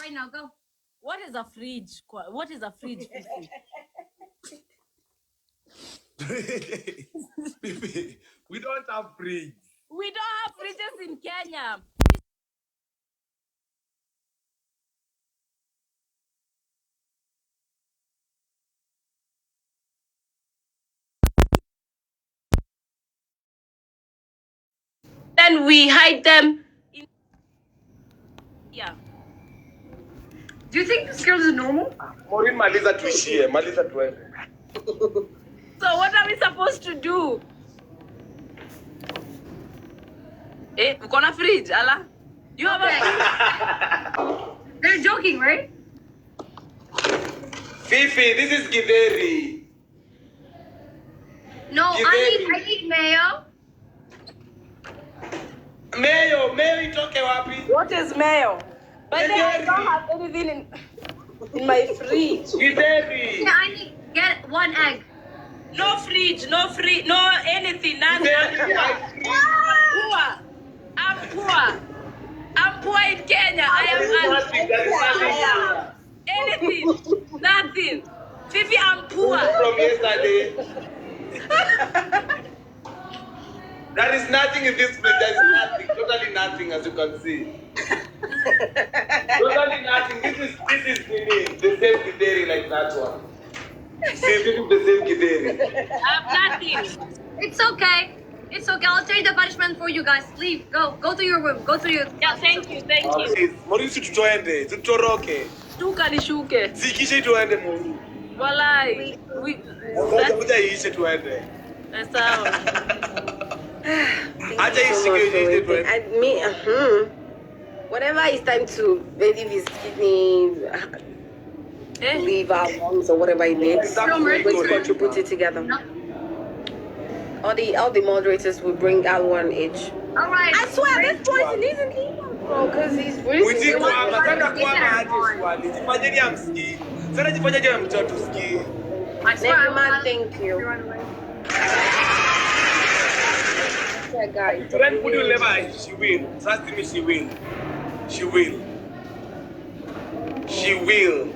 right now. Go. What is a fridge? What is a fridge? We don't have fridge. We don't have fridges in Kenya. Then we hide them in. Yeah. Do you think this girl is normal? Morin, maliza tuishie. Maliza tuende. So what are we supposed to do? We're gonna fridge, Allah. You have a. They're joking, right? Fifi, this is Githeri. No, I need mayo. Mayo itoke wapi? What is mayo? But then I don't have anything in my fridge. Githeri. Yeah, I need get 1 egg. No fridge, no anything, nothing. I'm poor. I'm poor in Kenya. I am anything, nothing. Fifi, I'm poor. From yesterday. There is nothing in this place. There is nothing. Totally nothing, as you can see. Totally nothing. This is the same Githeri like that one. See, this is the same Githeri. I have nothing. It's okay. It's okay. I'll take the punishment for you guys. Leave. Go to your room. Go to your. Yeah, thank you. Maurice, tutoende. Tutoroke. Shuka nishuke. Sikishe tuende Maurice. Walai. Kuja iishe tuende. Sawa. Acha iishe tuende. Whenever it's time to maybe visit kidney, leave our moms or whatever it needs, we're going to contribute it together. No. All the moderators will bring out one each. All right. I swear this person isn't even, bro, because he's really. Mwiti kwama, sana kwama aje swali. Jifanyeni amsikii. Sana jifanyeni ya mtoto sikii. I swear I Never mind, will. thank you. Yeah, guys. When would you never? She will. Trust me, she will. She will. She will.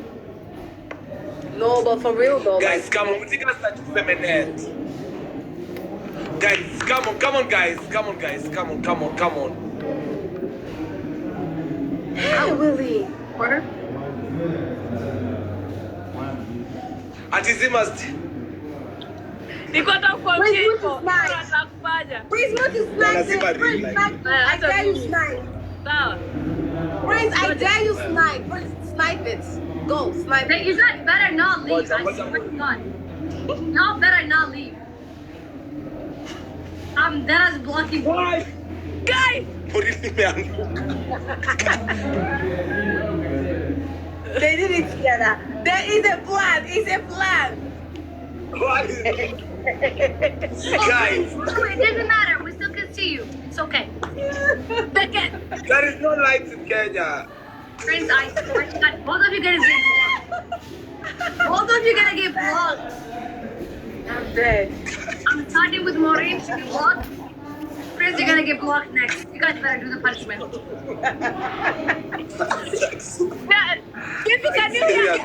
No, but for real though. Guys, come on. We're gonna start to feminine. Guys, come on, guys. Come on. Hey, Willie. Order. Atizi must. Niko kwa Wait, mtiko. what is nice? Atakufanya. Prince, what is Lazima snipe? real Prince, life. I dare you snipe. Sawa. Prince, I dare you snipe. Prince, snipe it. Go, snipe Hey, it. you guys better not leave. I What's swear to God. Y'all better not leave. That is blocking. Why? Guys, They did it together. There is a plan. It's a plan. What is it? Guys, Oh, it doesn't matter. We still can see you. It's okay. second. there is no lights in Kenya. Friends, I swear to God, both of you gonna get blocked. Both of you gonna get blocked. I'm dead. I'm starting with Maureen. She get blocked. Friends, you're gonna get blocked next. You guys better do the punishment. Fifi, can you hear me?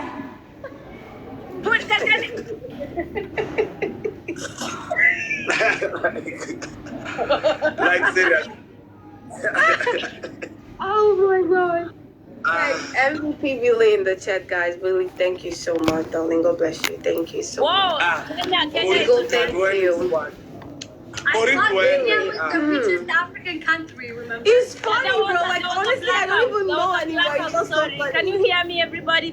Put that Like serious. Oh my god. Guys, MVP Billy in the chat, guys. Billy, thank you so much, darling. God bless you. Thank you so much. Whoa. Kenya. Go, thank you. I Maureen, thought where- Kenya was the richest African country, remember? It's funny, There was bro. a- Like, there was a honestly, I don't blackout. even There know was a anymore. It's blackout, just so sorry. funny. Can you hear me, everybody?